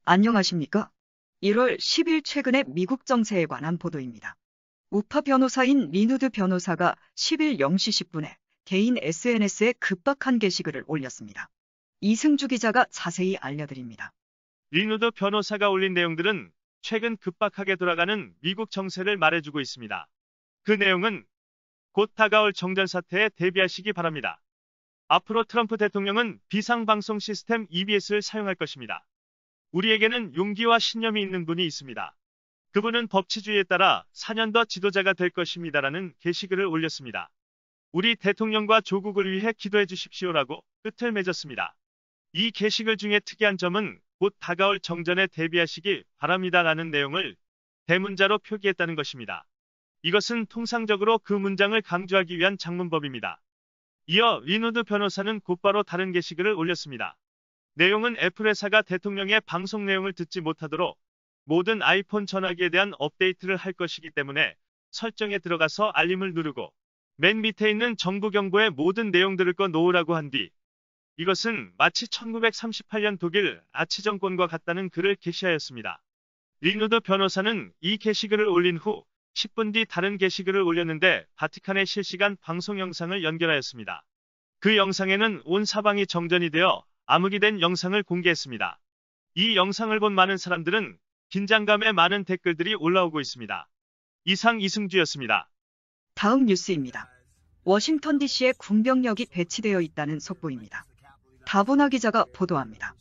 안녕하십니까? 1월 10일 최근의 미국 정세에 관한 보도입니다. 우파 변호사인 리누드 변호사가 10일 0시 10분에 개인 SNS에 급박한 게시글을 올렸습니다. 이승주 기자가 자세히 알려드립니다. 리누드 변호사가 올린 내용들은 최근 급박하게 돌아가는 미국 정세를 말해주고 있습니다. 그 내용은 곧 다가올 정전 사태에 대비하시기 바랍니다. 앞으로 트럼프 대통령은 비상방송 시스템 EBS를 사용할 것입니다. 우리에게는 용기와 신념이 있는 분이 있습니다. 그분은 법치주의에 따라 4년 더 지도자가 될 것입니다라는 게시글을 올렸습니다. 우리 대통령과 조국을 위해 기도해 주십시오라고 끝을 맺었습니다. 이 게시글 중에 특이한 점은 곧 다가올 정전에 대비하시기 바랍니다라는 내용을 대문자로 표기했다는 것입니다. 이것은 통상적으로 그 문장을 강조하기 위한 장문법입니다. 이어 리누드 변호사는 곧바로 다른 게시글을 올렸습니다. 내용은 애플 회사가 대통령의 방송 내용을 듣지 못하도록 모든 아이폰 전화기에 대한 업데이트를 할 것이기 때문에 설정에 들어가서 알림을 누르고 맨 밑에 있는 정부 경보의 모든 내용들을 꺼 놓으라고 한 뒤 이것은 마치 1938년 독일 나치 정권과 같다는 글을 게시하였습니다. 리누드 변호사는 이 게시글을 올린 후 10분 뒤 다른 게시글을 올렸는데 바티칸의 실시간 방송 영상을 연결하였습니다. 그 영상에는 온 사방이 정전이 되어 암흑이 된 영상을 공개했습니다. 이 영상을 본 많은 사람들은 긴장감에 많은 댓글들이 올라오고 있습니다. 이상 이승주였습니다. 다음 뉴스입니다. 워싱턴 DC에 군병력이 배치되어 있다는 속보입니다. 다보나 기자가 보도합니다.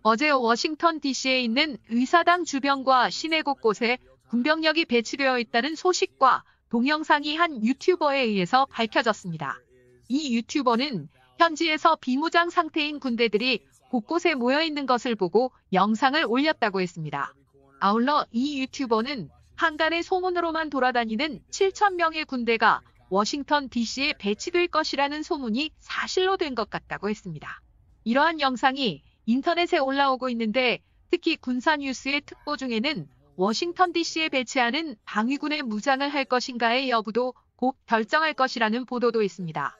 어제 워싱턴 DC에 있는 의사당 주변과 시내 곳곳에 군병력이 배치되어 있다는 소식과 동영상이 한 유튜버에 의해서 밝혀졌습니다. 이 유튜버는 현지에서 비무장 상태인 군대들이 곳곳에 모여 있는 것을 보고 영상을 올렸다고 했습니다. 아울러 이 유튜버는 한간의 소문으로만 돌아다니는 7,000명의 군대가 워싱턴 DC에 배치될 것이라는 소문이 사실로 된 것 같다고 했습니다. 이러한 영상이 인터넷에 올라오고 있는데 특히 군사 뉴스의 특보 중에는 워싱턴 DC에 배치하는 방위군의 무장을 할 것인가의 여부도 곧 결정할 것이라는 보도도 있습니다.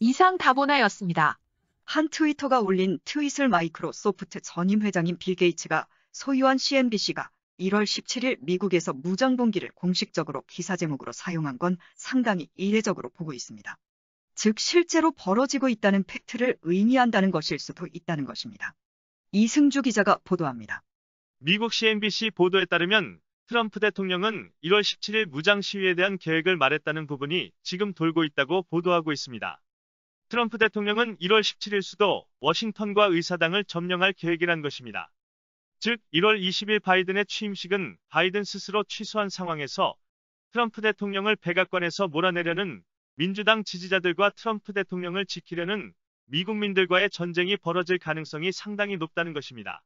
이상 다보나였습니다. 한 트위터가 올린 트윗을 마이크로소프트 전임 회장인 빌 게이츠가 소유한 CNBC가 1월 17일 미국에서 무장봉기를 공식적으로 기사 제목으로 사용한 건 상당히 이례적으로 보고 있습니다. 즉 실제로 벌어지고 있다는 팩트를 의미한다는 것일 수도 있다는 것입니다. 이승주 기자가 보도합니다. 미국 CNBC 보도에 따르면 트럼프 대통령은 1월 17일 무장 시위에 대한 계획을 말했다는 부분이 지금 돌고 있다고 보도하고 있습니다. 트럼프 대통령은 1월 17일 수도 워싱턴과 의사당을 점령할 계획이란 것입니다. 즉 1월 20일 바이든의 취임식은 바이든 스스로 취소한 상황에서 트럼프 대통령을 백악관에서 몰아내려는 민주당 지지자들과 트럼프 대통령을 지키려는 미국민들과의 전쟁이 벌어질 가능성이 상당히 높다는 것입니다.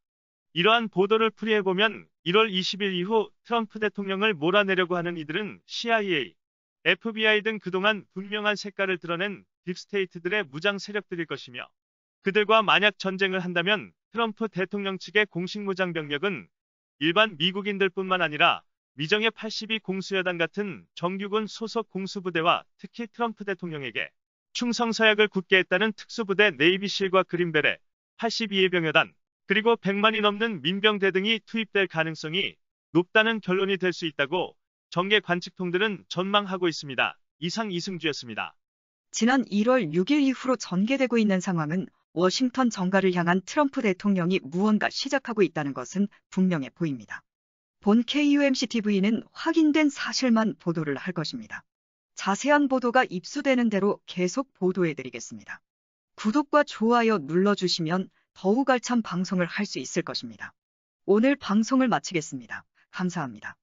이러한 보도를 풀이해보면 1월 20일 이후 트럼프 대통령을 몰아내려고 하는 이들은 CIA, FBI 등 그동안 분명한 색깔을 드러낸 딥스테이트들의 무장 세력들일 것이며 그들과 만약 전쟁을 한다면 트럼프 대통령 측의 공식 무장 병력은 일반 미국인들뿐만 아니라 미정예 82 공수여단 같은 정규군 소속 공수부대와 특히 트럼프 대통령에게 충성서약을 굳게 했다는 특수부대 네이비실과 그린벨의 82의 병여단 그리고 100만이 넘는 민병대 등이 투입될 가능성이 높다는 결론이 될 수 있다고 정계 관측통들은 전망하고 있습니다. 이상 이승주였습니다. 지난 1월 6일 이후로 전개되고 있는 상황은 워싱턴 정가를 향한 트럼프 대통령이 무언가 시작하고 있다는 것은 분명해 보입니다. 본 KUMC-TV는 확인된 사실만 보도를 할 것입니다. 자세한 보도가 입수되는 대로 계속 보도해드리겠습니다. 구독과 좋아요 눌러주시면 더욱 알찬 방송을 할 수 있을 것입니다. 오늘 방송을 마치겠습니다. 감사합니다.